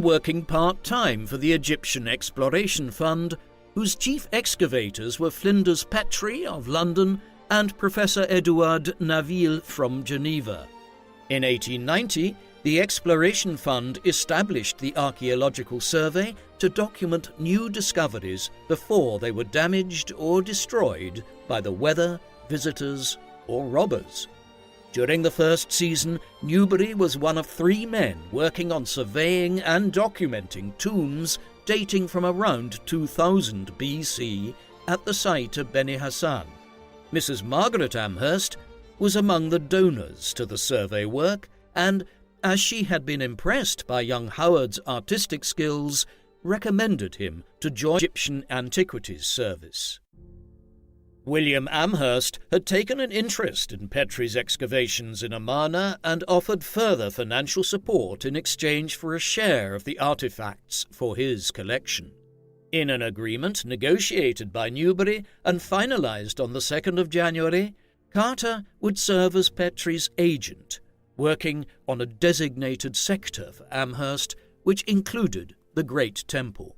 working part-time for the Egyptian Exploration Fund, whose chief excavators were Flinders Petrie of London and Professor Edouard Naville from Geneva. In 1890, the Exploration Fund established the Archaeological Survey to document new discoveries before they were damaged or destroyed by the weather, visitors, or robbers. During the first season, Newbery was one of 3 men working on surveying and documenting tombs dating from around 2000 BC at the site of Beni Hassan. Mrs. Margaret Amherst was among the donors to the survey work, and, as she had been impressed by young Howard's artistic skills, recommended him to join Egyptian Antiquities Service. William Amherst had taken an interest in Petrie's excavations in Amarna and offered further financial support in exchange for a share of the artifacts for his collection. In an agreement negotiated by Newbery and finalized on the 2nd of January, Carter would serve as Petrie's agent, working on a designated sector for Amherst, which included the Great Temple.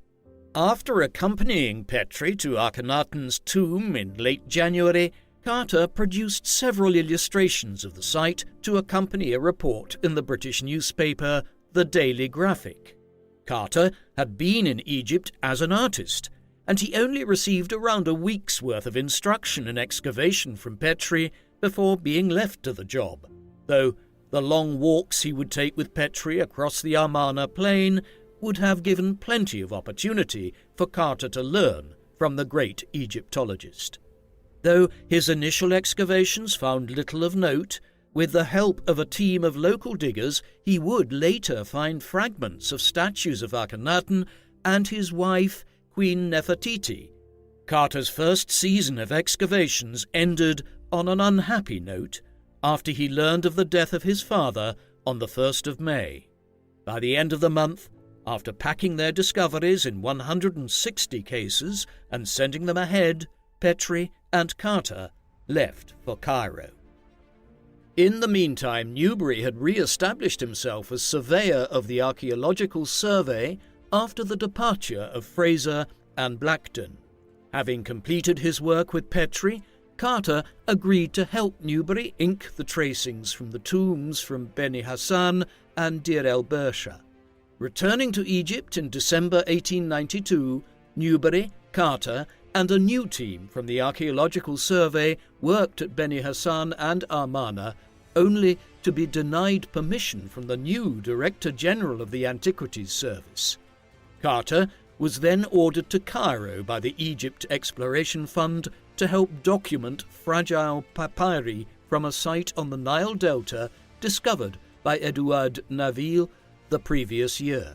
After accompanying Petrie to Akhenaten's tomb in late January, Carter produced several illustrations of the site to accompany a report in the British newspaper The Daily Graphic. Carter had been in Egypt as an artist, and he only received around a week's worth of instruction and excavation from Petrie before being left to the job, though the long walks he would take with Petrie across the Amarna plain would have given plenty of opportunity for Carter to learn from the great Egyptologist. Though his initial excavations found little of note, with the help of a team of local diggers, he would later find fragments of statues of Akhenaten and his wife, Queen Nefertiti. Carter's first season of excavations ended on an unhappy note after he learned of the death of his father on the 1st of May. By the end of the month, after packing their discoveries in 160 cases and sending them ahead, Petrie and Carter left for Cairo. In the meantime, Newbery had re-established himself as surveyor of the Archaeological Survey after the departure of Fraser and Blackton. Having completed his work with Petrie, Carter agreed to help Newbery ink the tracings from the tombs from Beni Hassan and Deir el-Bersha. Returning to Egypt in December 1892, Newbery, Carter, and a new team from the Archaeological Survey worked at Beni Hassan and Amarna, only to be denied permission from the new Director General of the Antiquities Service. Carter was then ordered to Cairo by the Egypt Exploration Fund to help document fragile papyri from a site on the Nile Delta discovered by Edouard Naville the previous year.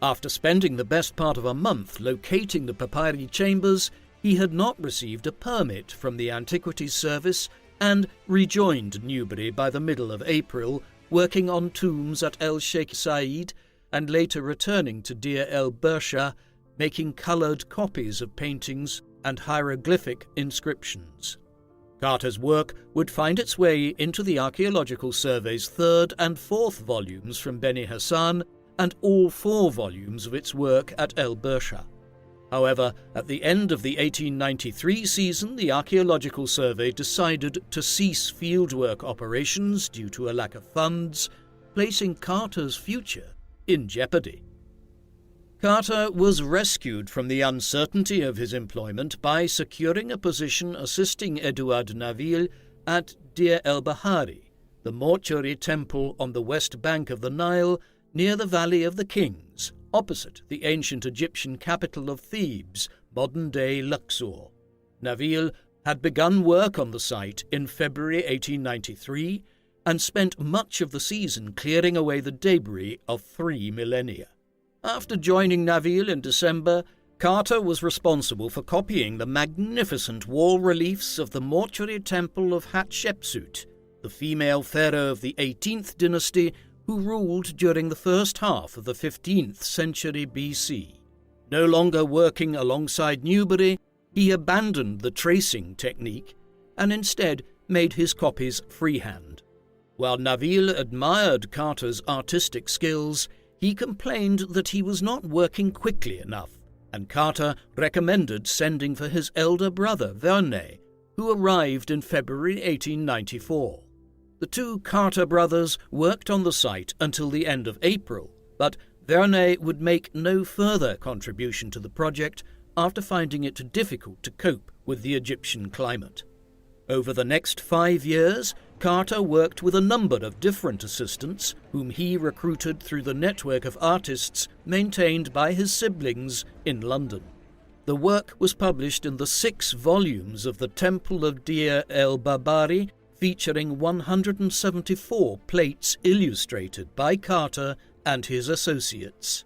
After spending the best part of a month locating the papyri chambers, he had not received a permit from the Antiquities Service and rejoined Newbery by the middle of April, working on tombs at El Sheikh Said and later returning to Deir el-Bersha, making coloured copies of paintings and hieroglyphic inscriptions. Carter's work would find its way into the Archaeological Survey's 3rd and 4th volumes from Beni Hassan and all 4 volumes of its work at el-Bersha. However, at the end of the 1893 season, the Archaeological Survey decided to cease fieldwork operations due to a lack of funds, placing Carter's future in jeopardy. Carter was rescued from the uncertainty of his employment by securing a position assisting Edouard Naville at Deir el-Bahari, the mortuary temple on the west bank of the Nile near the Valley of the Kings, opposite the ancient Egyptian capital of Thebes, modern-day Luxor. Naville had begun work on the site in February 1893 and spent much of the season clearing away the debris of 3 millennia. After joining Naville in December, Carter was responsible for copying the magnificent wall reliefs of the mortuary temple of Hatshepsut, the female pharaoh of the 18th dynasty who ruled during the first half of the 15th century BC. No longer working alongside Newbery, he abandoned the tracing technique and instead made his copies freehand. While Naville admired Carter's artistic skills, he complained that he was not working quickly enough, and Carter recommended sending for his elder brother, Verney, who arrived in February 1894. The two Carter brothers worked on the site until the end of April, but Verney would make no further contribution to the project after finding it difficult to cope with the Egyptian climate. Over the next 5 years, Carter worked with a number of different assistants whom he recruited through the network of artists maintained by his siblings in London. The work was published in the 6 volumes of the Temple of Deir el-Babari, featuring 174 plates illustrated by Carter and his associates.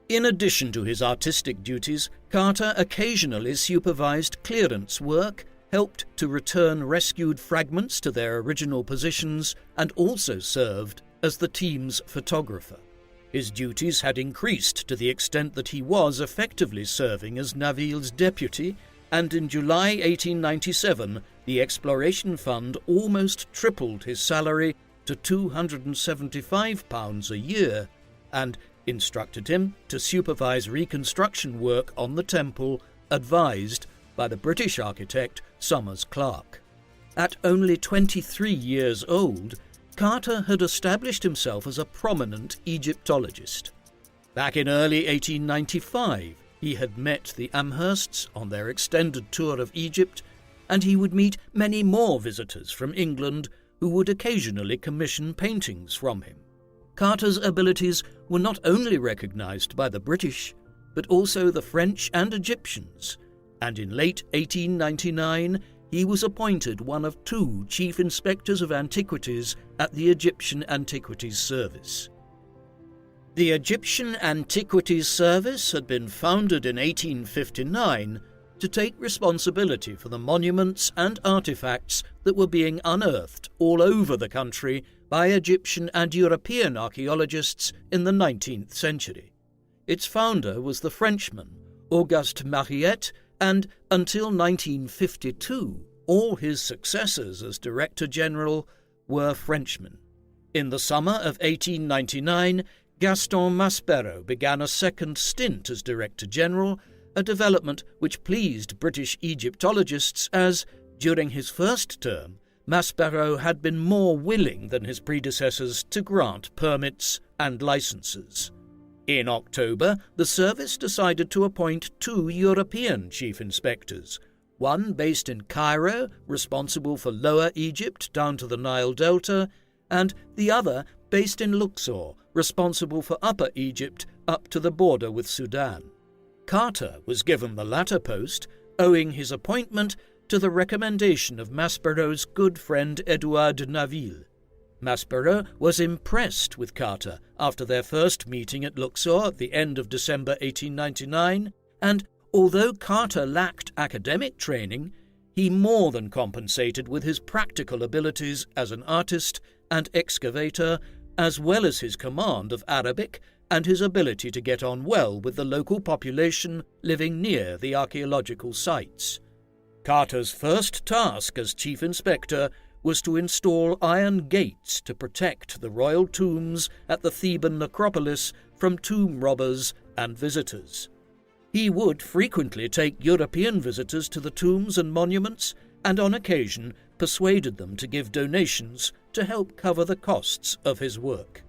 In addition to his artistic duties, Carter occasionally supervised clearance work, helped to return rescued fragments to their original positions, and also served as the team's photographer. His duties had increased to the extent that he was effectively serving as Naville's deputy, and in July 1897 the Exploration Fund almost tripled his salary to £275 a year, and instructed him to supervise reconstruction work on the temple, advised by the British architect Somers Clarke. At only 23 years old, Carter had established himself as a prominent Egyptologist. Back in early 1895, he had met the Amhersts on their extended tour of Egypt, and he would meet many more visitors from England who would occasionally commission paintings from him. Carter's abilities were not only recognised by the British, but also the French and Egyptians, and in late 1899 he was appointed one of 2 chief inspectors of antiquities at the Egyptian Antiquities Service. The Egyptian Antiquities Service had been founded in 1859 to take responsibility for the monuments and artifacts that were being unearthed all over the country by Egyptian and European archaeologists in the 19th century. Its founder was the Frenchman Auguste Mariette, and until 1952 all his successors as Director General were Frenchmen. In the summer of 1899, Gaston Maspero began a second stint as Director General, a development which pleased British Egyptologists as, during his first term, Maspero had been more willing than his predecessors to grant permits and licenses. In October, the service decided to appoint 2 European chief inspectors, one based in Cairo, responsible for Lower Egypt down to the Nile Delta, and the other based in Luxor, responsible for Upper Egypt up to the border with Sudan. Carter was given the latter post, owing his appointment to the recommendation of Maspero's good friend Edouard Naville. Maspero was impressed with Carter after their first meeting at Luxor at the end of December 1899, and although Carter lacked academic training, he more than compensated with his practical abilities as an artist and excavator, as well as his command of Arabic and his ability to get on well with the local population living near the archaeological sites. Carter's first task as chief inspector was to install iron gates to protect the royal tombs at the Theban necropolis from tomb robbers and visitors. He would frequently take European visitors to the tombs and monuments, and on occasion persuaded them to give donations to help cover the costs of his work.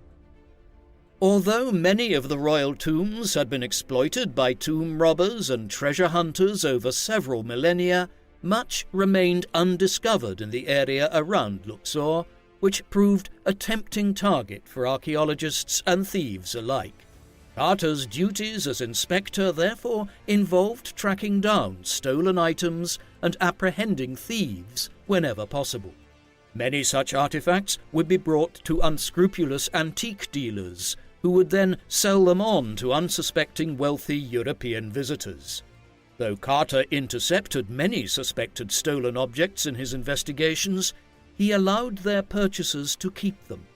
Although many of the royal tombs had been exploited by tomb robbers and treasure hunters over several millennia, much remained undiscovered in the area around Luxor, which proved a tempting target for archaeologists and thieves alike. Carter's duties as inspector therefore involved tracking down stolen items and apprehending thieves whenever possible. Many such artifacts would be brought to unscrupulous antique dealers, who would then sell them on to unsuspecting wealthy European visitors. Though Carter intercepted many suspected stolen objects in his investigations, he allowed their purchasers to keep them.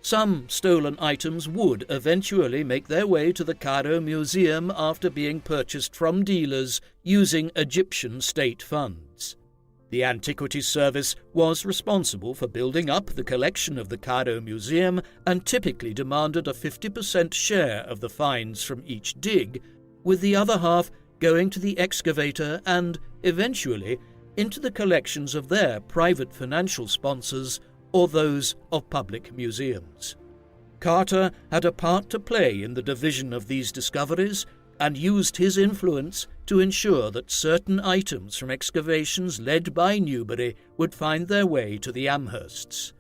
Some stolen items would eventually make their way to the Cairo Museum after being purchased from dealers using Egyptian state funds. The Antiquities Service was responsible for building up the collection of the Cairo Museum and typically demanded a 50% share of the finds from each dig, with the other half going to the excavator and, eventually, into the collections of their private financial sponsors or those of public museums. Carter had a part to play in the division of these discoveries and used his influence to ensure that certain items from excavations led by Newbery would find their way to the Amhersts.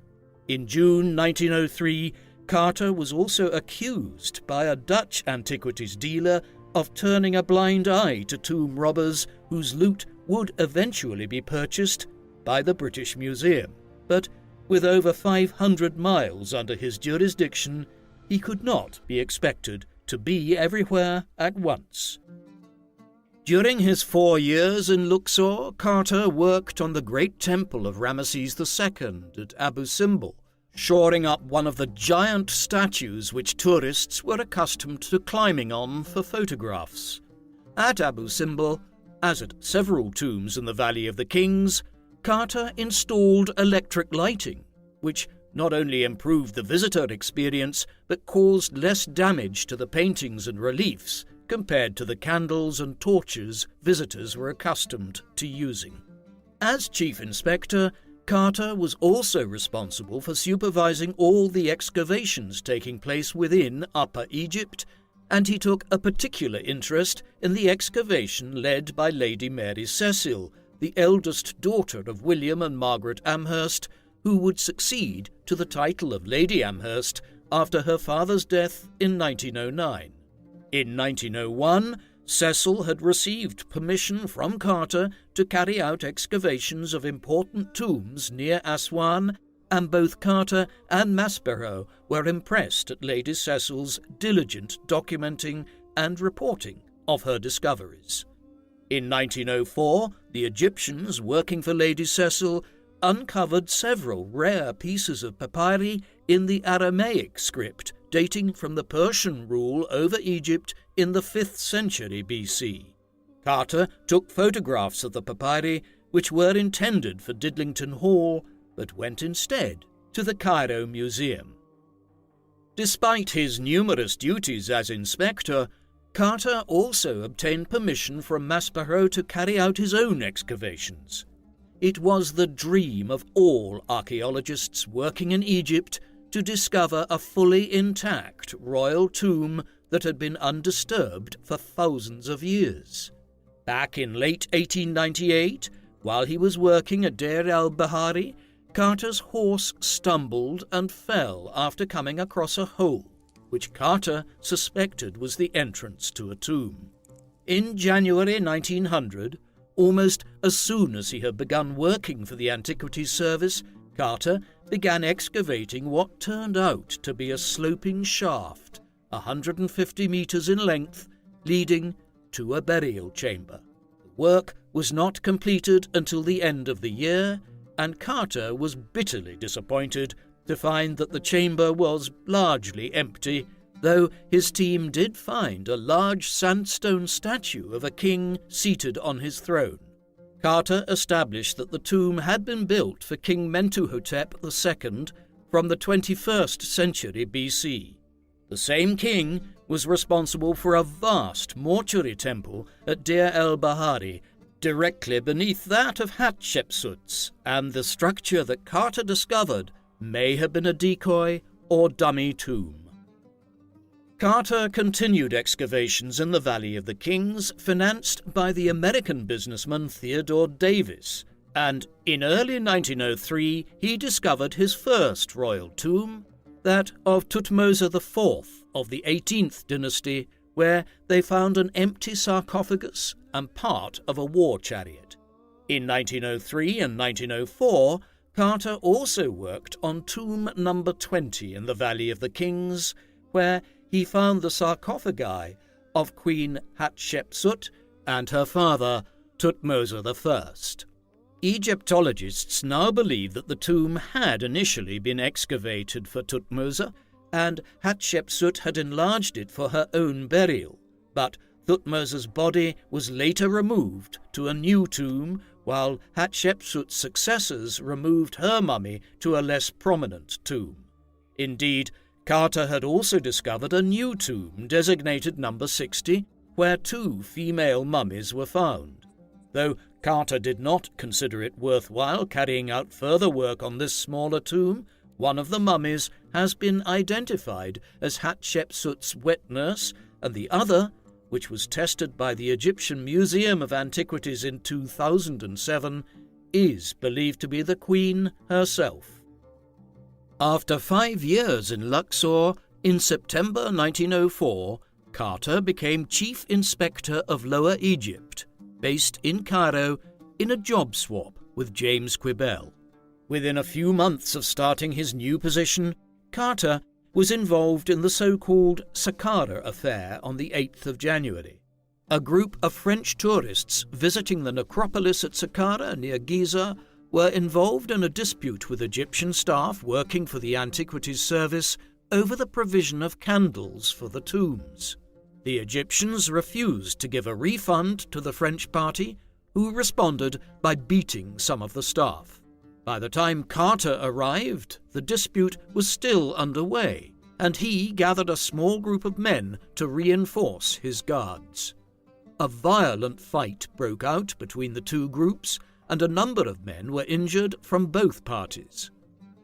In June 1903, Carter was also accused by a Dutch antiquities dealer of turning a blind eye to tomb robbers whose loot would eventually be purchased by the British Museum. But with over 500 miles under his jurisdiction, he could not be expected to be everywhere at once. During his 4 years in Luxor, Carter worked on the great temple of Ramesses II at Abu Simbel, shoring up one of the giant statues which tourists were accustomed to climbing on for photographs. At Abu Simbel, as at several tombs in the Valley of the Kings, Carter installed electric lighting, which not only improved the visitor experience, but caused less damage to the paintings and reliefs compared to the candles and torches visitors were accustomed to using. As chief inspector, Carter was also responsible for supervising all the excavations taking place within Upper Egypt, and he took a particular interest in the excavation led by Lady Mary Cecil, the eldest daughter of William and Margaret Amherst, who would succeed to the title of Lady Amherst after her father's death in 1909. In 1901, Cecil had received permission from Carter to carry out excavations of important tombs near Aswan, and both Carter and Maspero were impressed at Lady Cecil's diligent documenting and reporting of her discoveries. In 1904, the Egyptians working for Lady Cecil uncovered several rare pieces of papyri in the Aramaic script dating from the Persian rule over Egypt in the 5th century BC. Carter took photographs of the papyri, which were intended for Didlington Hall, but went instead to the Cairo Museum. Despite his numerous duties as inspector, Carter also obtained permission from Maspero to carry out his own excavations. It was the dream of all archaeologists working in Egypt to discover a fully intact royal tomb that had been undisturbed for thousands of years. Back in late 1898, while he was working at Deir el-Bahari, Carter's horse stumbled and fell after coming across a hole, which Carter suspected was the entrance to a tomb. In January 1900, almost as soon as he had begun working for the Antiquities Service, Carter began excavating what turned out to be a sloping shaft, 150 meters in length, leading to a burial chamber. The work was not completed until the end of the year, and Carter was bitterly disappointed to find that the chamber was largely empty, though his team did find a large sandstone statue of a king seated on his throne. Carter established that the tomb had been built for King Mentuhotep II from the 21st century BC. The same king was responsible for a vast mortuary temple at Deir el-Bahari, directly beneath that of Hatshepsut's, and the structure that Carter discovered may have been a decoy or dummy tomb. Carter continued excavations in the Valley of the Kings, financed by the American businessman Theodore Davis, and in early 1903 he discovered his first royal tomb, that of Thutmose IV of the 18th dynasty, where they found an empty sarcophagus and part of a war chariot. In 1903 and 1904, Carter also worked on tomb number 20 in the Valley of the Kings, where he found the sarcophagi of Queen Hatshepsut and her father, Thutmose I. Egyptologists now believe that the tomb had initially been excavated for Thutmose, and Hatshepsut had enlarged it for her own burial, but Thutmose's body was later removed to a new tomb while Hatshepsut's successors removed her mummy to a less prominent tomb. Indeed, Carter had also discovered a new tomb designated number 60, where 2 female mummies were found. Though Carter did not consider it worthwhile carrying out further work on this smaller tomb, one of the mummies has been identified as Hatshepsut's wet nurse, and the other, which was tested by the Egyptian Museum of Antiquities in 2007, is believed to be the Queen herself. After 5 years in Luxor, in September 1904, Carter became Chief Inspector of Lower Egypt, based in Cairo, in a job swap with James Quibell. Within a few months of starting his new position, Carter was involved in the so-called Saqqara affair on the 8th of January. A group of French tourists visiting the necropolis at Saqqara near Giza were involved in a dispute with Egyptian staff working for the Antiquities Service over the provision of candles for the tombs. The Egyptians refused to give a refund to the French party, who responded by beating some of the staff. By the time Carter arrived, the dispute was still underway, and he gathered a small group of men to reinforce his guards. A violent fight broke out between the two groups, and a number of men were injured from both parties.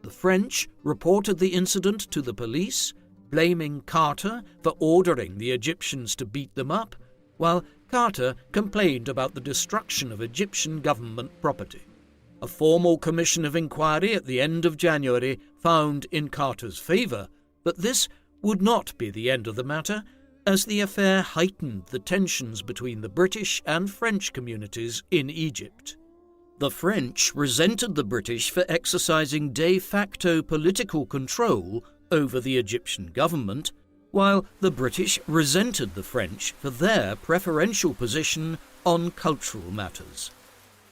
The French reported the incident to the police, blaming Carter for ordering the Egyptians to beat them up, while Carter complained about the destruction of Egyptian government property. A formal commission of inquiry at the end of January found in Carter's favour, but this would not be the end of the matter, as the affair heightened the tensions between the British and French communities in Egypt. The French resented the British for exercising de facto political control over the Egyptian government, while the British resented the French for their preferential position on cultural matters.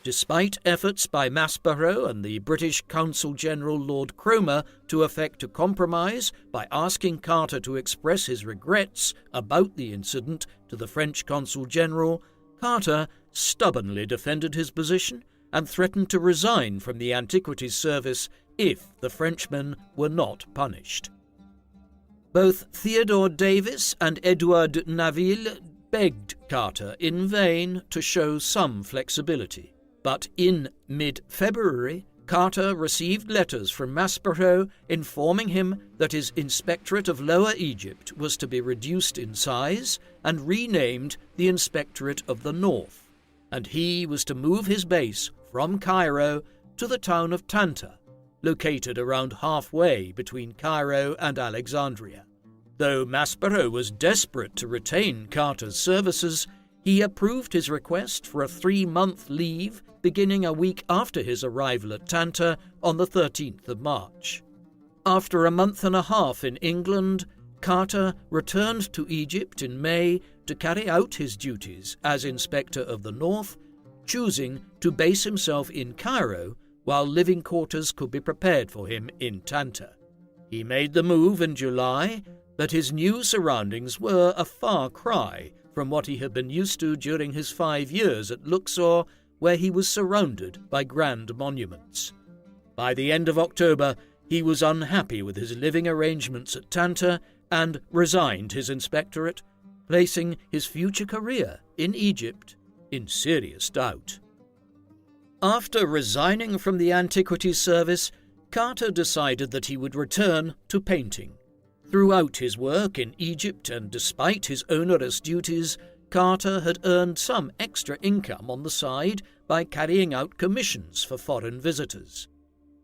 Despite efforts by Maspero and the British Consul General Lord Cromer to effect a compromise by asking Carter to express his regrets about the incident to the French Consul General, Carter stubbornly defended his position and threatened to resign from the Antiquities Service if the Frenchmen were not punished. Both Theodore Davis and Edouard Naville begged Carter in vain to show some flexibility. But in mid-February, Carter received letters from Maspero informing him that his Inspectorate of Lower Egypt was to be reduced in size and renamed the Inspectorate of the North, and he was to move his base from Cairo to the town of Tanta, located around halfway between Cairo and Alexandria. Though Maspero was desperate to retain Carter's services, he approved his request for a 3-month leave beginning a week after his arrival at Tanta on the 13th of March. After a month and a half in England, Carter returned to Egypt in May to carry out his duties as Inspector of the North, choosing to base himself in Cairo while living quarters could be prepared for him in Tanta. He made the move in July, but his new surroundings were a far cry from what he had been used to during his 5 years at Luxor, where he was surrounded by grand monuments. By the end of October, he was unhappy with his living arrangements at Tanta and resigned his inspectorate, placing his future career in Egypt in serious doubt. After resigning from the Antiquities Service, Carter decided that he would return to painting. Throughout his work in Egypt and despite his onerous duties, Carter had earned some extra income on the side by carrying out commissions for foreign visitors.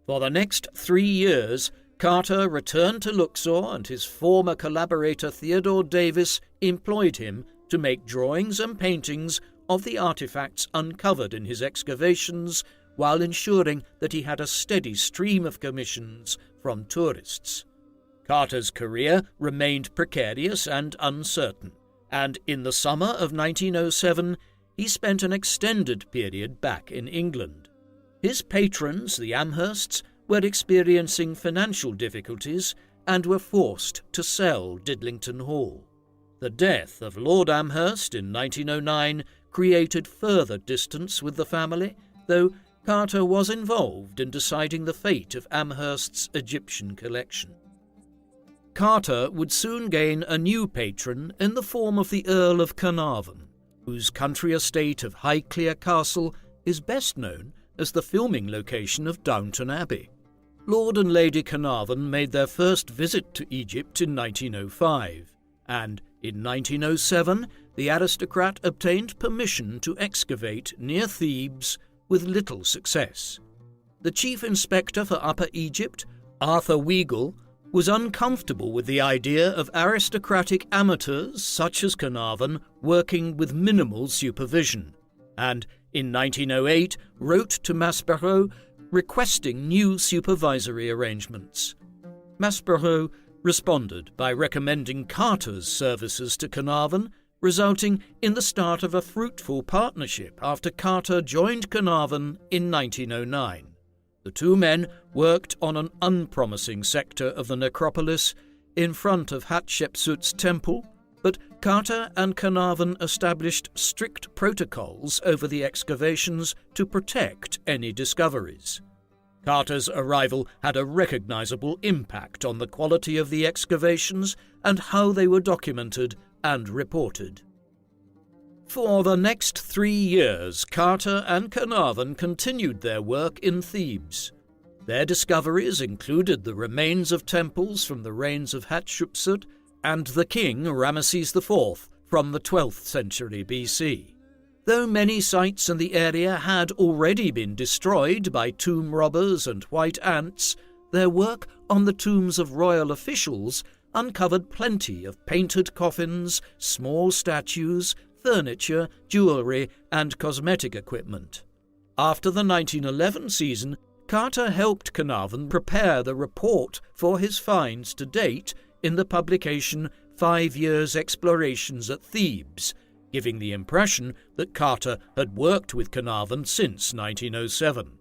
For the next 3 years, Carter returned to Luxor, and his former collaborator Theodore Davis employed him to make drawings and paintings of the artifacts uncovered in his excavations, while ensuring that he had a steady stream of commissions from tourists. Carter's career remained precarious and uncertain, and in the summer of 1907 he spent an extended period back in England. His patrons, the Amhersts, were experiencing financial difficulties and were forced to sell Didlington Hall. The death of Lord Amherst in 1909 created further distance with the family, though Carter was involved in deciding the fate of Amherst's Egyptian collection. Carter would soon gain a new patron in the form of the Earl of Carnarvon, whose country estate of Highclere Castle is best known as the filming location of Downton Abbey. Lord and Lady Carnarvon made their first visit to Egypt in 1905, and in 1907 the aristocrat obtained permission to excavate near Thebes with little success. The chief inspector for Upper Egypt, Arthur Weigel, was uncomfortable with the idea of aristocratic amateurs such as Carnarvon working with minimal supervision, and in 1908 wrote to Maspero requesting new supervisory arrangements. Maspero responded by recommending Carter's services to Carnarvon, resulting in the start of a fruitful partnership after Carter joined Carnarvon in 1909. The two men worked on an unpromising sector of the necropolis in front of Hatshepsut's temple, but Carter and Carnarvon established strict protocols over the excavations to protect any discoveries. Carter's arrival had a recognizable impact on the quality of the excavations and how they were documented and reported. For the next 3 years, Carter and Carnarvon continued their work in Thebes. Their discoveries included the remains of temples from the reigns of Hatshepsut and the king Ramesses IV from the 12th century BC. Though many sites in the area had already been destroyed by tomb robbers and white ants, their work on the tombs of royal officials uncovered plenty of painted coffins, small statues, furniture, jewellery, and cosmetic equipment. After the 1911 season, Carter helped Carnarvon prepare the report for his finds to date in the publication 5 Years' Explorations at Thebes, giving the impression that Carter had worked with Carnarvon since 1907.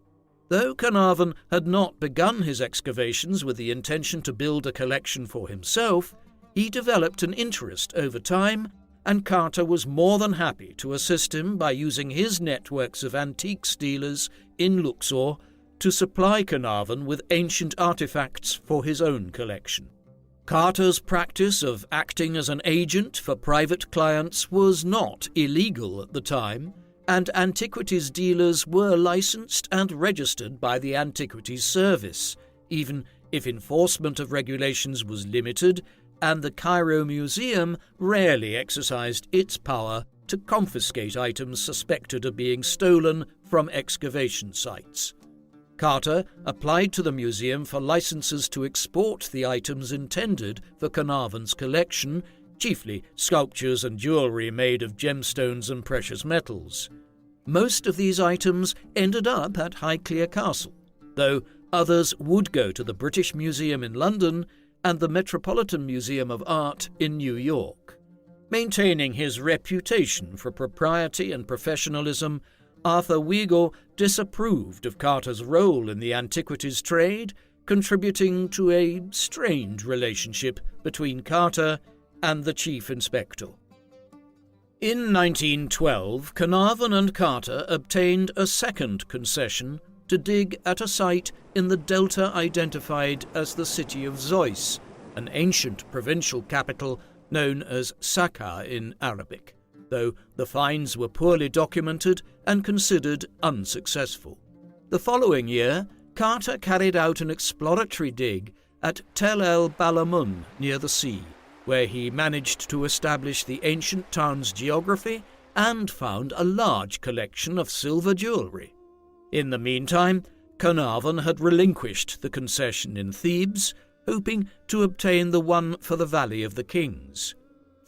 Though Carnarvon had not begun his excavations with the intention to build a collection for himself, he developed an interest over time, and Carter was more than happy to assist him by using his networks of antiques dealers in Luxor to supply Carnarvon with ancient artifacts for his own collection. Carter's practice of acting as an agent for private clients was not illegal at the time, and antiquities dealers were licensed and registered by the Antiquities Service, even if enforcement of regulations was limited, and the Cairo Museum rarely exercised its power to confiscate items suspected of being stolen from excavation sites. Carter applied to the museum for licenses to export the items intended for Carnarvon's collection, chiefly sculptures and jewellery made of gemstones and precious metals. Most of these items ended up at Highclere Castle, though others would go to the British Museum in London and the Metropolitan Museum of Art in New York. Maintaining his reputation for propriety and professionalism, Arthur Weigel disapproved of Carter's role in the antiquities trade, contributing to a strained relationship between Carter and the chief inspector. In 1912, Carnarvon and Carter obtained a second concession to dig at a site in the delta identified as the city of Zeus, an ancient provincial capital known as Sakha in Arabic, though the finds were poorly documented and considered unsuccessful. The following year, Carter carried out an exploratory dig at Tel el Balamun near the sea, where he managed to establish the ancient town's geography and found a large collection of silver jewellery. In the meantime, Carnarvon had relinquished the concession in Thebes, hoping to obtain the one for the Valley of the Kings.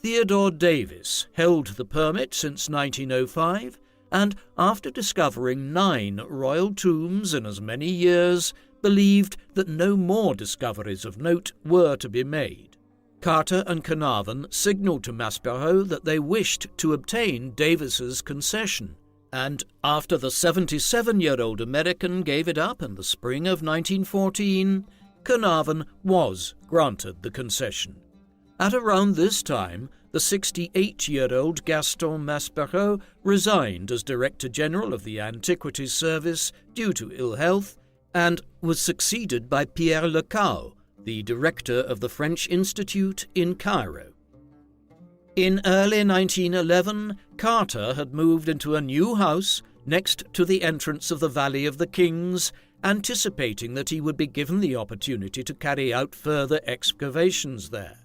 Theodore Davis held the permit since 1905, and after discovering 9 royal tombs in as many years, believed that no more discoveries of note were to be made. Carter and Carnarvon signalled to Maspero that they wished to obtain Davis's concession, and after the 77-year-old American gave it up in the spring of 1914, Carnarvon was granted the concession. At around this time, the 68-year-old Gaston Maspero resigned as Director General of the Antiquities Service due to ill health and was succeeded by Pierre Lecoux, the director of the French Institute in Cairo. In early 1911, Carter had moved into a new house next to the entrance of the Valley of the Kings, anticipating that he would be given the opportunity to carry out further excavations there.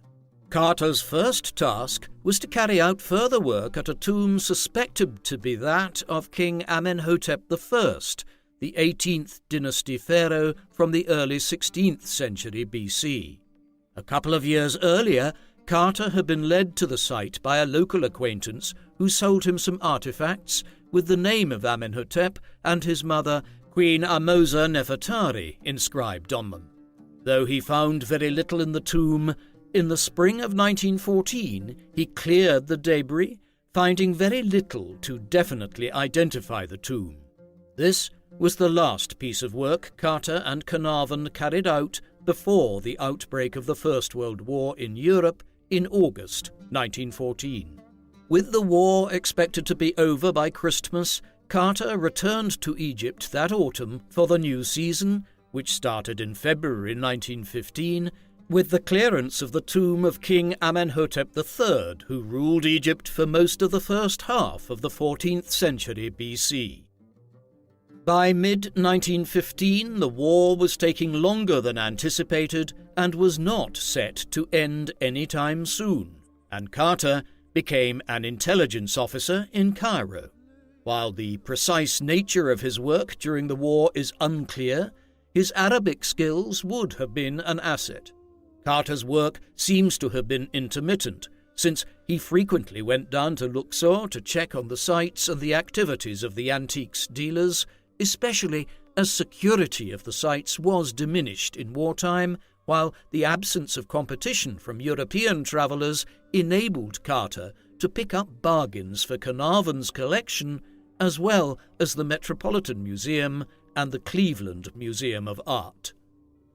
Carter's first task was to carry out further work at a tomb suspected to be that of King Amenhotep I, the 18th dynasty pharaoh from the early 16th century BC. A couple of years earlier, Carter had been led to the site by a local acquaintance who sold him some artifacts with the name of Amenhotep and his mother, Queen Amosa Nefertari, inscribed on them. Though he found very little in the tomb, in the spring of 1914 he cleared the debris, finding very little to definitely identify the tomb. This was the last piece of work Carter and Carnarvon carried out before the outbreak of the First World War in Europe in August 1914. With the war expected to be over by Christmas, Carter returned to Egypt that autumn for the new season, which started in February 1915, with the clearance of the tomb of King Amenhotep III, who ruled Egypt for most of the first half of the 14th century BC. By mid-1915, the war was taking longer than anticipated and was not set to end any time soon, and Carter became an intelligence officer in Cairo. While the precise nature of his work during the war is unclear, his Arabic skills would have been an asset. Carter's work seems to have been intermittent, since he frequently went down to Luxor to check on the sites and the activities of the antiques dealers, especially as security of the sites was diminished in wartime, while the absence of competition from European travellers enabled Carter to pick up bargains for Carnarvon's collection, as well as the Metropolitan Museum and the Cleveland Museum of Art.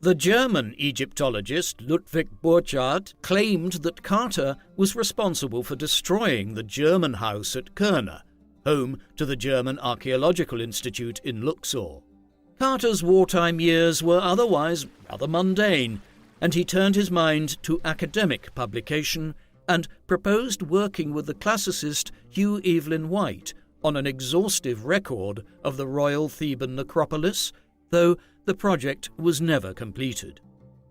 The German Egyptologist Ludwig Burchard claimed that Carter was responsible for destroying the German house at Kurna, home to the German Archaeological Institute in Luxor. Carter's wartime years were otherwise rather mundane, and he turned his mind to academic publication and proposed working with the classicist Hugh Evelyn White on an exhaustive record of the Royal Theban necropolis, though the project was never completed.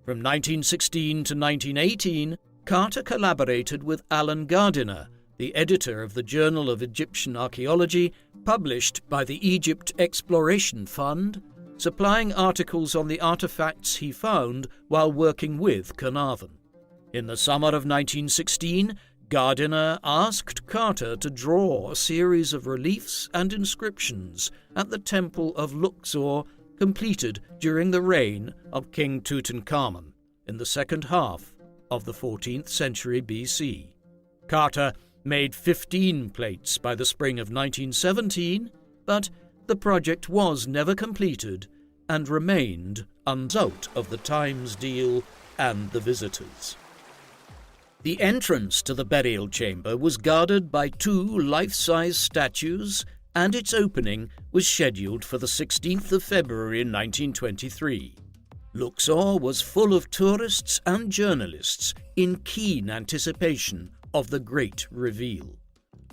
From 1916 to 1918, Carter collaborated with Alan Gardiner, the editor of the Journal of Egyptian Archaeology, published by the Egypt Exploration Fund, supplying articles on the artifacts he found while working with Carnarvon. In the summer of 1916, Gardiner asked Carter to draw a series of reliefs and inscriptions at the Temple of Luxor, completed during the reign of King Tutankhamun in the second half of the 14th century BC. Carter made 15 plates by the spring of 1917, but the project was never completed and remained unresult of the Times deal and the visitors. The entrance to the burial chamber was guarded by 2 life-size statues, and its opening was scheduled for the 16th of February 1923. Luxor was full of tourists and journalists in keen anticipation of the great reveal.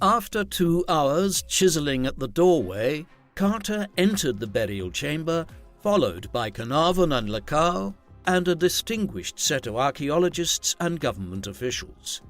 After 2 hours chiselling at the doorway, Carter entered the burial chamber, followed by Carnarvon and Lecoux, and a distinguished set of archaeologists and government officials.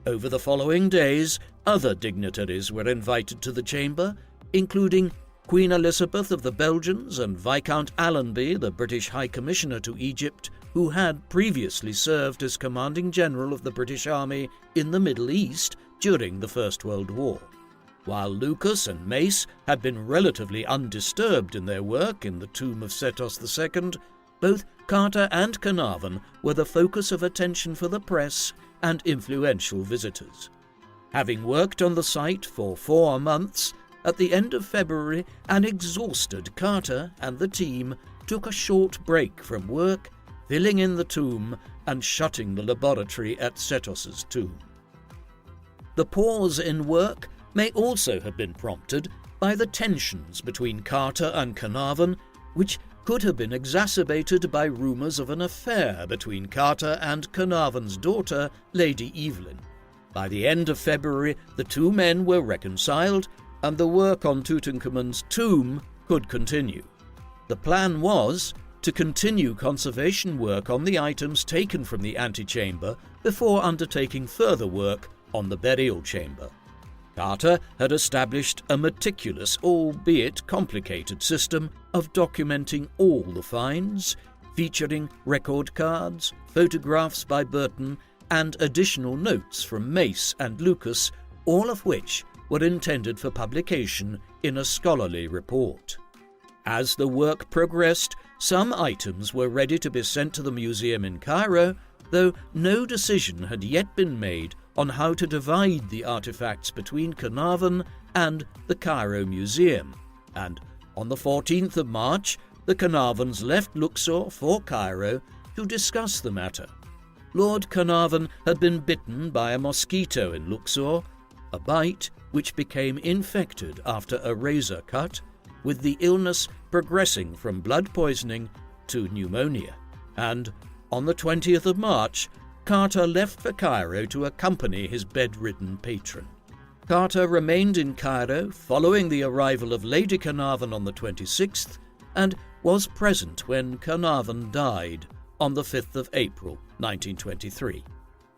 Over the following days, other dignitaries were invited to the chamber, including Queen Elizabeth of the Belgians and Viscount Allenby, the British High Commissioner to Egypt, who had previously served as Commanding General of the British Army in the Middle East during the First World War. While Lucas and Mace had been relatively undisturbed in their work in the tomb of Setos II, both Carter and Carnarvon were the focus of attention for the press and influential visitors. Having worked on the site for 4 months, at the end of February, an exhausted Carter and the team took a short break from work, filling in the tomb and shutting the laboratory at Setos's tomb. The pause in work may also have been prompted by the tensions between Carter and Carnarvon, which could have been exacerbated by rumours of an affair between Carter and Carnarvon's daughter, Lady Evelyn. By the end of February, the two men were reconciled, and the work on Tutankhamun's tomb could continue. The plan was to continue conservation work on the items taken from the antechamber before undertaking further work on the burial chamber. Carter had established a meticulous, albeit complicated, system of documenting all the finds, featuring record cards, photographs by Burton, and additional notes from Mace and Lucas, all of which were intended for publication in a scholarly report. As the work progressed, some items were ready to be sent to the museum in Cairo, though no decision had yet been made on how to divide the artifacts between Carnarvon and the Cairo Museum, and on the 14th of March, the Carnarvons left Luxor for Cairo to discuss the matter. Lord Carnarvon had been bitten by a mosquito in Luxor, a bite which became infected after a razor cut, with the illness progressing from blood poisoning to pneumonia, and on the 20th of March, Carter left for Cairo to accompany his bedridden patron. Carter remained in Cairo following the arrival of Lady Carnarvon on the 26th and was present when Carnarvon died on the 5th of April 1923.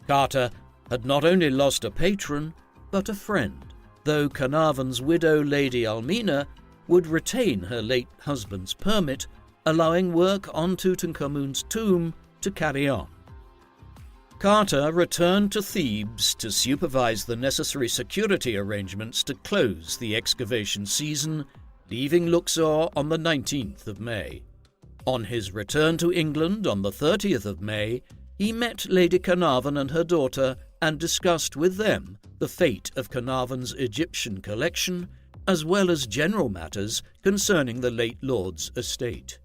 Carter had not only lost a patron, but a friend, though Carnarvon's widow Lady Almina would retain her late husband's permit, allowing work on Tutankhamun's tomb to carry on. Carter returned to Thebes to supervise the necessary security arrangements to close the excavation season, leaving Luxor on the 19th of May. On his return to England on the 30th of May, he met Lady Carnarvon and her daughter and discussed with them the fate of Carnarvon's Egyptian collection, as well as general matters concerning the late lord's estate.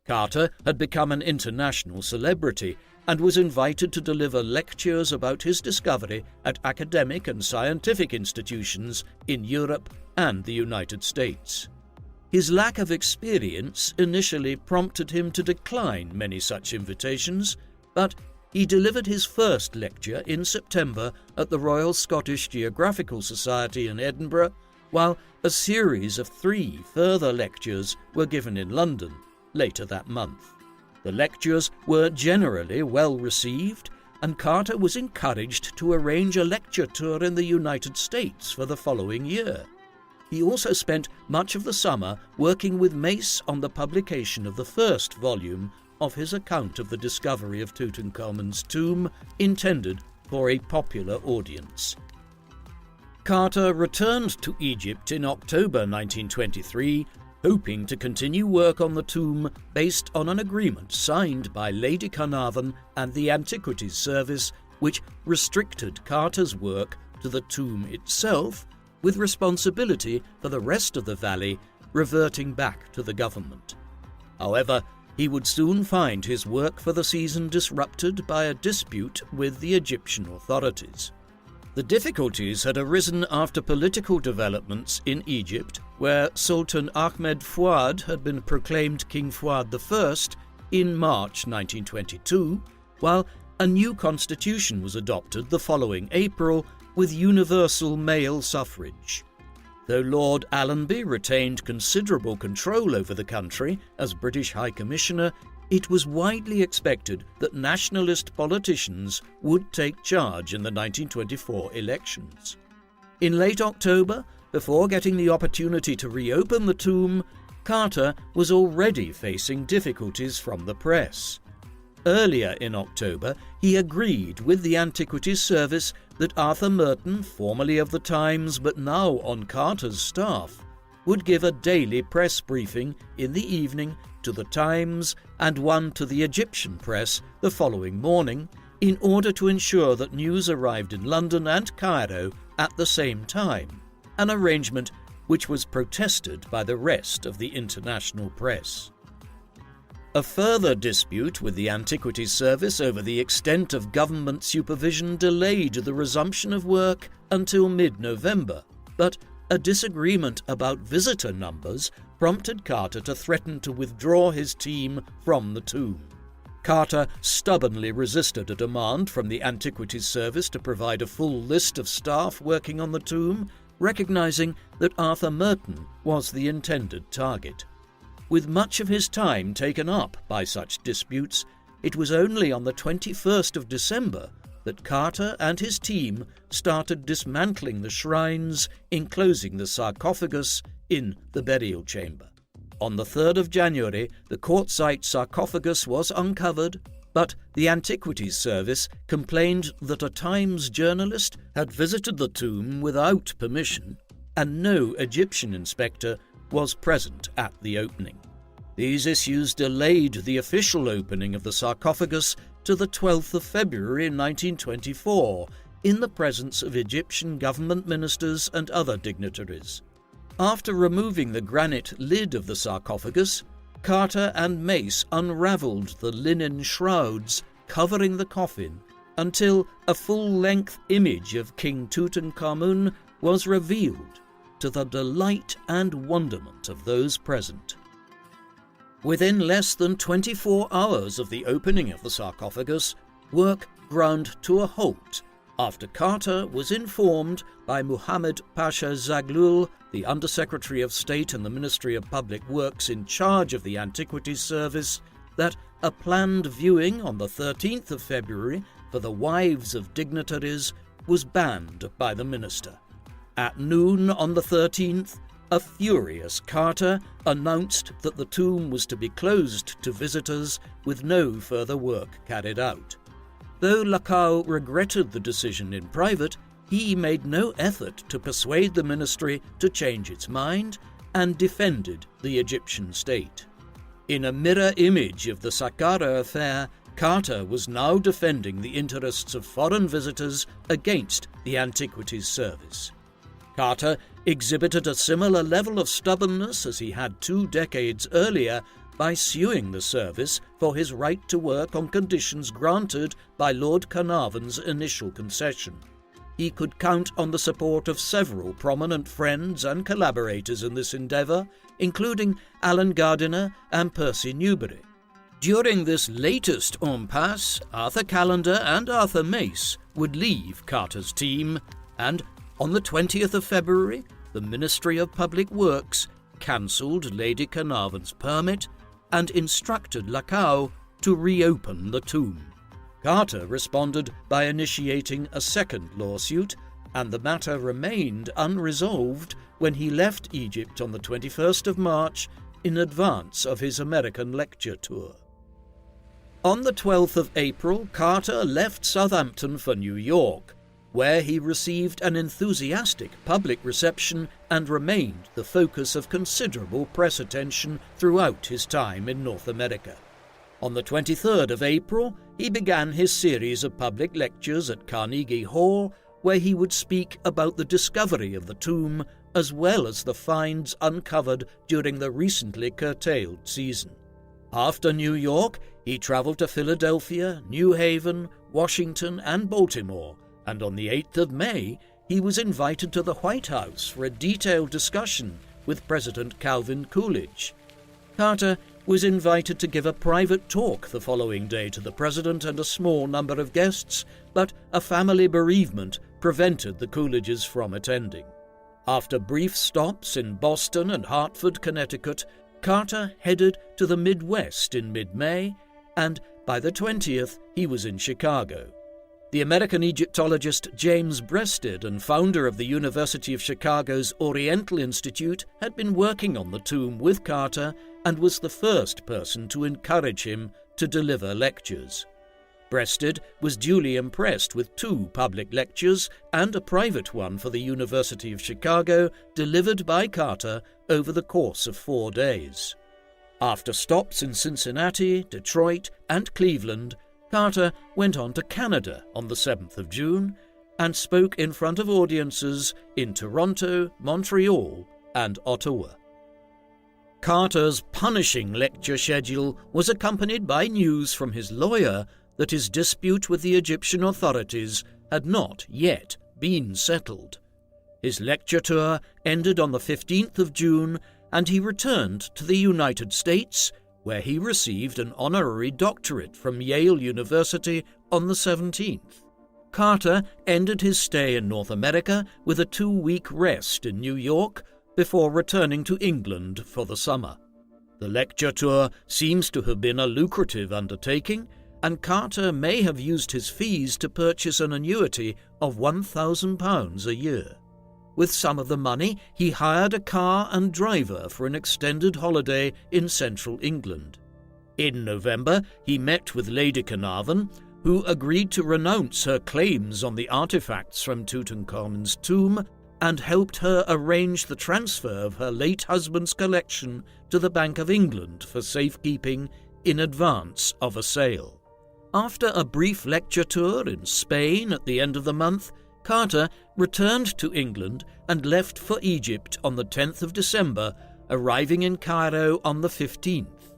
Carter had become an international celebrity and was invited to deliver lectures about his discovery at academic and scientific institutions in Europe and the United States. His lack of experience initially prompted him to decline many such invitations, but he delivered his first lecture in September at the Royal Scottish Geographical Society in Edinburgh, while a series of 3 further lectures were given in London later that month. The lectures were generally well received, and Carter was encouraged to arrange a lecture tour in the United States for the following year. He also spent much of the summer working with Mace on the publication of the first volume of his account of the discovery of Tutankhamun's tomb, intended for a popular audience. Carter returned to Egypt in October 1923, hoping to continue work on the tomb based on an agreement signed by Lady Carnarvon and the Antiquities Service, which restricted Carter's work to the tomb itself, with responsibility for the rest of the valley reverting back to the government. However, he would soon find his work for the season disrupted by a dispute with the Egyptian authorities. The difficulties had arisen after political developments in Egypt, where Sultan Ahmed Fuad had been proclaimed King Fuad I in March 1922, while a new constitution was adopted the following April with universal male suffrage. Though Lord Allenby retained considerable control over the country as British High Commissioner, it was widely expected that nationalist politicians would take charge in the 1924 elections. In late October, before getting the opportunity to reopen the tomb, Carter was already facing difficulties from the press. Earlier in October, he agreed with the Antiquities Service that Arthur Merton, formerly of the Times but now on Carter's staff, would give a daily press briefing in the evening to the Times and one to the Egyptian press the following morning, in order to ensure that news arrived in London and Cairo at the same time, an arrangement which was protested by the rest of the international press. A further dispute with the Antiquities Service over the extent of government supervision delayed the resumption of work until mid-November, but a disagreement about visitor numbers prompted Carter to threaten to withdraw his team from the tomb. Carter stubbornly resisted a demand from the Antiquities Service to provide a full list of staff working on the tomb, recognizing that Arthur Merton was the intended target. With much of his time taken up by such disputes, it was only on the 21st of December that Carter and his team started dismantling the shrines enclosing the sarcophagus in the burial chamber. On the 3rd of January, the quartzite sarcophagus was uncovered, but the Antiquities Service complained that a Times journalist had visited the tomb without permission, and no Egyptian inspector was present at the opening. These issues delayed the official opening of the sarcophagus to the 12th of February 1924, in the presence of Egyptian government ministers and other dignitaries. After removing the granite lid of the sarcophagus, Carter and Mace unravelled the linen shrouds covering the coffin until a full-length image of King Tutankhamun was revealed, to the delight and wonderment of those present. Within less than 24 hours of the opening of the sarcophagus, work ground to a halt after Carter was informed by Muhammad Pasha Zaghloul, the Undersecretary of State in the Ministry of Public Works in charge of the Antiquities Service, that a planned viewing on the 13th of February for the wives of dignitaries was banned by the minister. At noon on the 13th, a furious Carter announced that the tomb was to be closed to visitors with no further work carried out. Though Lacau regretted the decision in private, he made no effort to persuade the ministry to change its mind and defended the Egyptian state. In a mirror image of the Saqqara affair, Carter was now defending the interests of foreign visitors against the Antiquities Service. Carter exhibited a similar level of stubbornness as he had 2 decades earlier by suing the service for his right to work on conditions granted by Lord Carnarvon's initial concession. He could count on the support of several prominent friends and collaborators in this endeavour, including Alan Gardiner and Percy Newberry. During this latest impasse, Arthur Callender and Arthur Mace would leave Carter's team, and on the 20th of February, the Ministry of Public Works cancelled Lady Carnarvon's permit and instructed Lacau to reopen the tomb. Carter responded by initiating a second lawsuit, and the matter remained unresolved when he left Egypt on the 21st of March in advance of his American lecture tour. On the 12th of April, Carter left Southampton for New York, where he received an enthusiastic public reception and remained the focus of considerable press attention throughout his time in North America. On the 23rd of April, he began his series of public lectures at Carnegie Hall, where he would speak about the discovery of the tomb as well as the finds uncovered during the recently curtailed season. After New York, he traveled to Philadelphia, New Haven, Washington, and Baltimore, and on the 8th of May, he was invited to the White House for a detailed discussion with President Calvin Coolidge. Carter was invited to give a private talk the following day to the president and a small number of guests, but a family bereavement prevented the Coolidges from attending. After brief stops in Boston and Hartford, Connecticut, Carter headed to the Midwest in mid-May, and by the 20th he was in Chicago. The American Egyptologist James Breasted and founder of the University of Chicago's Oriental Institute had been working on the tomb with Carter and was the first person to encourage him to deliver lectures. Breasted was duly impressed with 2 public lectures and a private one for the University of Chicago delivered by Carter over the course of 4 days. After stops in Cincinnati, Detroit, and Cleveland, Carter went on to Canada on the 7th of June and spoke in front of audiences in Toronto, Montreal, and Ottawa. Carter's punishing lecture schedule was accompanied by news from his lawyer that his dispute with the Egyptian authorities had not yet been settled. His lecture tour ended on the 15th of June, and he returned to the United States, where he received an honorary doctorate from Yale University on the 17th. Carter ended his stay in North America with a 2-week rest in New York before returning to England for the summer. The lecture tour seems to have been a lucrative undertaking, and Carter may have used his fees to purchase an annuity of £1,000 a year. With some of the money, he hired a car and driver for an extended holiday in central England. In November, he met with Lady Carnarvon, who agreed to renounce her claims on the artifacts from Tutankhamun's tomb and helped her arrange the transfer of her late husband's collection to the Bank of England for safekeeping in advance of a sale. After a brief lecture tour in Spain at the end of the month, Carter returned to England and left for Egypt on the 10th of December, arriving in Cairo on the 15th.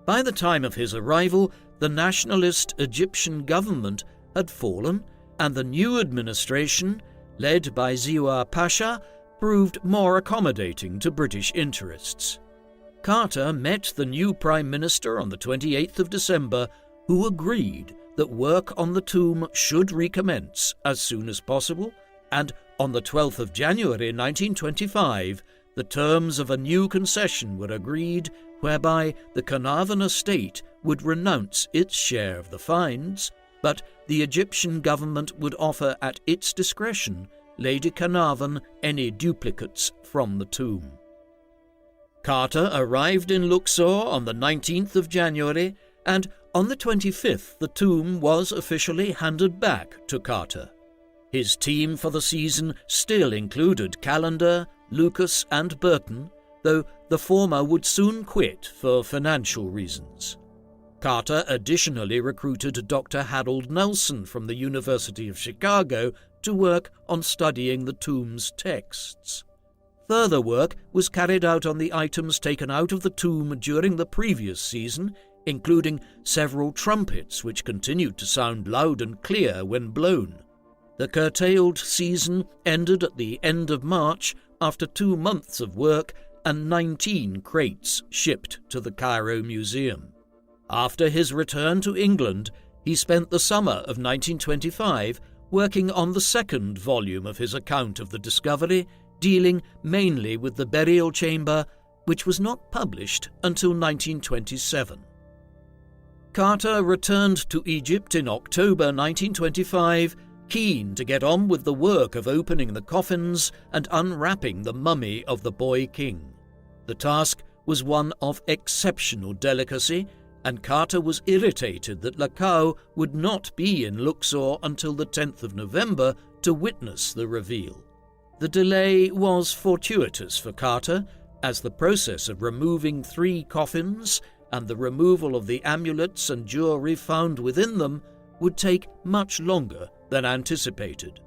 By the time of his arrival, the nationalist Egyptian government had fallen, and the new administration, led by Ziaur Pasha, proved more accommodating to British interests. Carter met the new Prime Minister on the 28th of December, who agreed that work on the tomb should recommence as soon as possible, and on the 12th of January 1925, the terms of a new concession were agreed whereby the Carnarvon estate would renounce its share of the finds, but the Egyptian government would offer at its discretion Lady Carnarvon any duplicates from the tomb. Carter arrived in Luxor on the 19th of January, and on the 25th the tomb was officially handed back to Carter. His team for the season still included Callender, Lucas and Burton, though the former would soon quit for financial reasons. Carter additionally recruited Dr. Harold Nelson from the University of Chicago to work on studying the tomb's texts. Further work was carried out on the items taken out of the tomb during the previous season, including several trumpets which continued to sound loud and clear when blown. The curtailed season ended at the end of March after 2 months of work and 19 crates shipped to the Cairo Museum. After his return to England, he spent the summer of 1925 working on the second volume of his account of the discovery, dealing mainly with the burial chamber, which was not published until 1927. Carter returned to Egypt in October 1925, keen to get on with the work of opening the coffins and unwrapping the mummy of the boy king. The task was one of exceptional delicacy, and Carter was irritated that Lacau would not be in Luxor until the 10th of November to witness the reveal. The delay was fortuitous for Carter, as the process of removing 3 coffins and the removal of the amulets and jewelry found within them would take much longer than anticipated.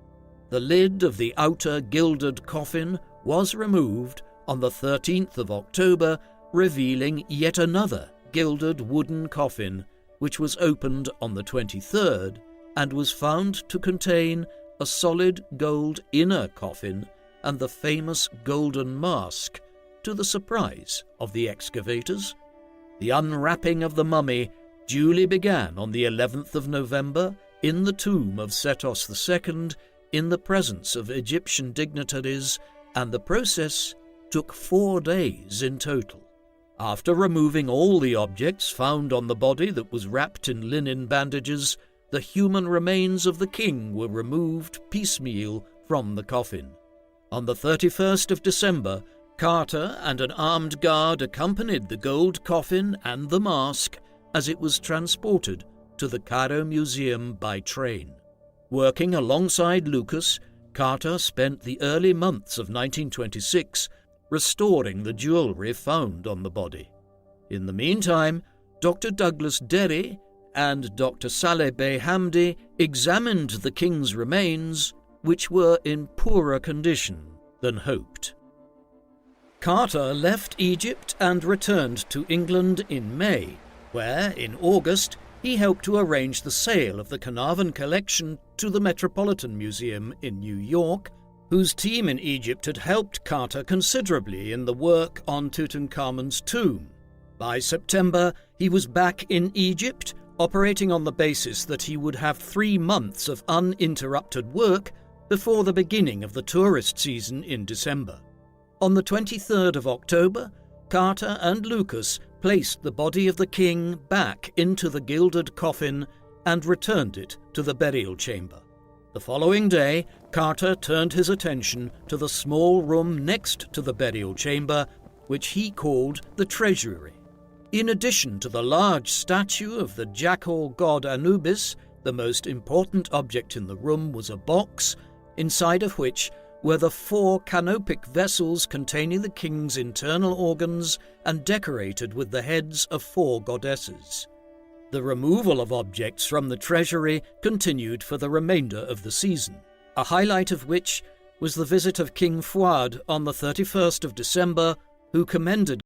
The lid of the outer gilded coffin was removed on the 13th of October, revealing yet another gilded wooden coffin, which was opened on the 23rd and was found to contain a solid gold inner coffin and the famous golden mask, to the surprise of the excavators. The unwrapping of the mummy duly began on the 11th of November in the tomb of Setos II in the presence of Egyptian dignitaries, and the process took 4 days in total. After removing all the objects found on the body that was wrapped in linen bandages, the human remains of the king were removed piecemeal from the coffin. On the 31st of December, Carter and an armed guard accompanied the gold coffin and the mask as it was transported to the Cairo Museum by train. Working alongside Lucas, Carter spent the early months of 1926 restoring the jewellery found on the body. In the meantime, Dr. Douglas Derry and Dr. Saleh Bey Hamdi examined the king's remains, which were in poorer condition than hoped. Carter left Egypt and returned to England in May, where, in August, he helped to arrange the sale of the Carnarvon collection to the Metropolitan Museum in New York, whose team in Egypt had helped Carter considerably in the work on Tutankhamun's tomb. By September, he was back in Egypt, operating on the basis that he would have 3 months of uninterrupted work before the beginning of the tourist season in December. On the 23rd of October, Carter and Lucas placed the body of the king back into the gilded coffin and returned it to the burial chamber. The following day, Carter turned his attention to the small room next to the burial chamber, which he called the treasury. In addition to the large statue of the jackal god Anubis, the most important object in the room was a box, inside of which were the 4 canopic vessels containing the king's internal organs and decorated with the heads of 4 goddesses. The removal of objects from the treasury continued for the remainder of the season, a highlight of which was the visit of King Fuad on the 31st of December, who commended